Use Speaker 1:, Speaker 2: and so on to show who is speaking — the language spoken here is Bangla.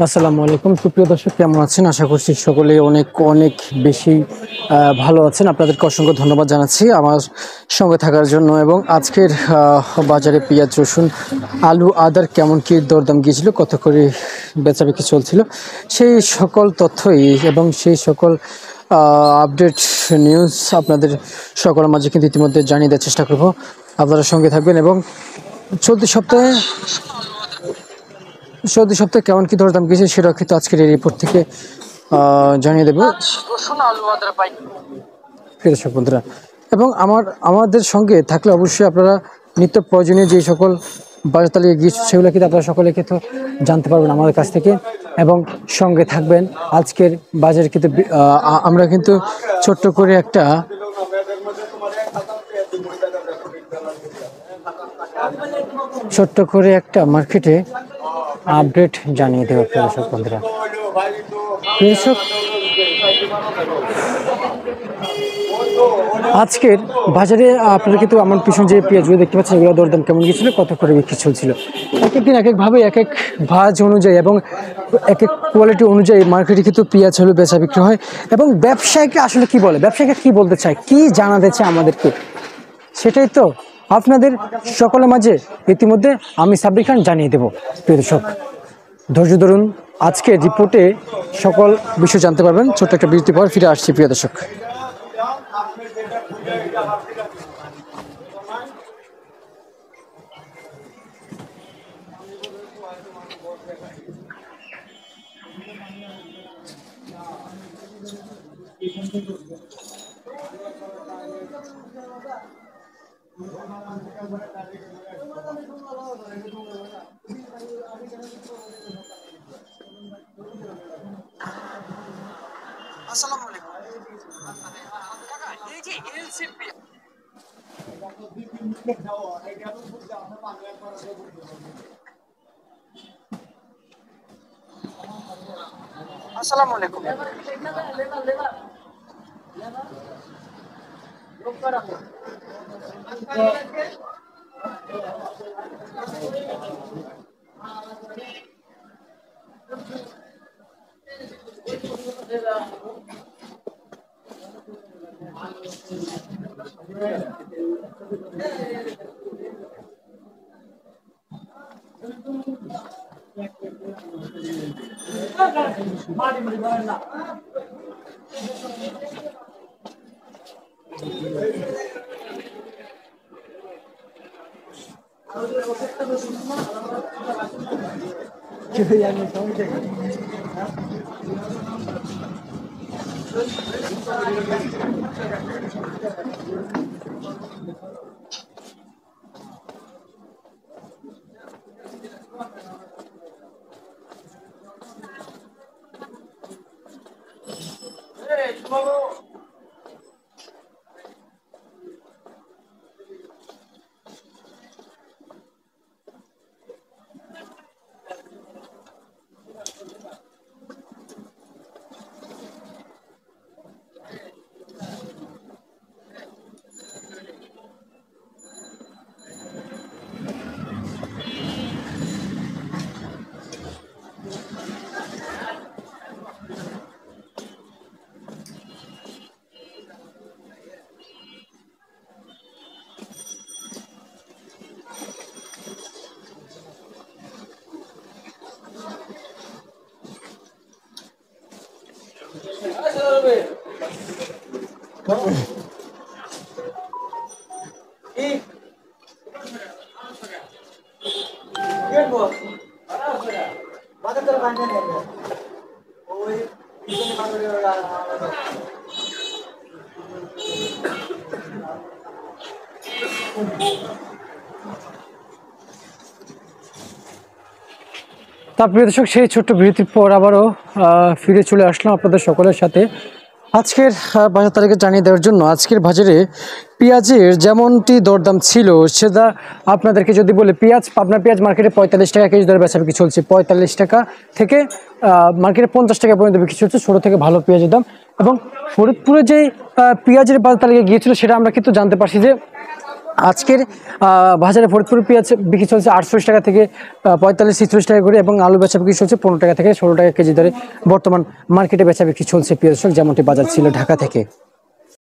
Speaker 1: আসসালামু আলাইকুম সুপ্রিয় দর্শক, কেমন আছেন? আশা করছি সকলে অনেক অনেক বেশি ভালো আছেন। আপনাদেরকে অসংখ্য ধন্যবাদ জানাচ্ছি আমার সঙ্গে থাকার জন্য। এবং আজকের বাজারে পেঁয়াজ, রসুন, আলু, আদার কেমন কী দরদাম গিয়েছিল, কত করে বেচাবিক্রি চলছিল, সেই সকল তথ্যই এবং সেই সকল আপডেট নিউজ আপনাদের সকলের মাঝে কিন্তু ইতিমধ্যে জানিয়ে দেওয়ার চেষ্টা করব। আপনারা সঙ্গে থাকবেন এবং চলতি সপ্তাহে কেমন কি দরদাম গেছে সেটা কিন্তু আজকের এই রিপোর্ট থেকে জানিয়ে দেবো দর্শক বন্ধুরা। এবং আমাদের সঙ্গে থাকলে অবশ্যই আপনারা নিত্য প্রয়োজনীয় যে সকল বাজার তালিকা গিয়েছে সেগুলো কিন্তু আপনারা সকলে কিন্তু জানতে পারবেন আমাদের কাছ থেকে এবং সঙ্গে থাকবেন। আজকের বাজারে কিন্তু আমরা কিন্তু ছোট্ট করে একটা মার্কেটে আপডেট জানিয়ে দেবো দর্শক বন্ধুরা। দর্শক, আজকের বাজারে আপনারা কিন্তু আমার পিছনে যে পেঁয়াজগুলো দেখতে পাচ্ছেন এগুলো দরদাম কেমন গিয়েছিল, কত করে বিক্রি চলছিল, এক এক দিন এক একভাবে এক এক ভাজ অনুযায়ী এবং এক এক কোয়ালিটি অনুযায়ী মার্কেটে কিন্তু পেঁয়াজ হলো বেচা বিক্রি হয়। এবং ব্যবসায়ীকে আসলে কি বলে, ব্যবসায়ীকে কি বলতে চায়, কি জানাতে চায় আমাদেরকে, সেটাই তো আপনাদের সকলের মাঝে ইতিমধ্যে আমি সাব্বির খান জানিয়ে দেব। প্রিয় দর্শক, ধৈর্য ধরুন, আজকে রিপোর্টে সকল বিষয় জানতে পারবেন। ছোট্ট একটা বিরতি পর ফিরে আসছি প্রিয় দর্শক। আসসালামু আলাইকুম। এই যে এলসিপি আসসালামু আলাইকুম। প্রিয় দর্শক, সেই ছোট্ট বিরতির পর আবারও ফিরে চলে আসলাম আপনাদের সকলের সাথে আজকের বাজার তালিকা জানিয়ে দেওয়ার জন্য। আজকের বাজারে পেঁয়াজের যেমনটি দরদাম ছিল সেটা আপনাদেরকে যদি বলে, পাবনা পেঁয়াজ মার্কেটে 45 টাকা কেজি দরে বেচা বিক্রি চলছে। 45 টাকা থেকে মার্কেটে 50 টাকা পর্যন্ত বিক্রি চলছে ছোটো থেকে ভালো পেঁয়াজের দাম। এবং ফরিদপুরে যে পেঁয়াজের বাজার তালিকা গিয়েছিল সেটা আমরা কিন্তু জানতে পারছি যে আজকের বাজারে ফরিদপুর পেঁয়াজ বিক্রি চলছে 48 টাকা থেকে 45-46 টাকা করে, এবং আলু বেচা বিক্রি চলছে 15 টাকা থেকে 16 টাকা কেজি দরে বর্তমান মার্কেটে বেচা বিক্রি চলছে প্রিয় দর্শক, যেমনটি বাজার ছিল ঢাকা থেকে।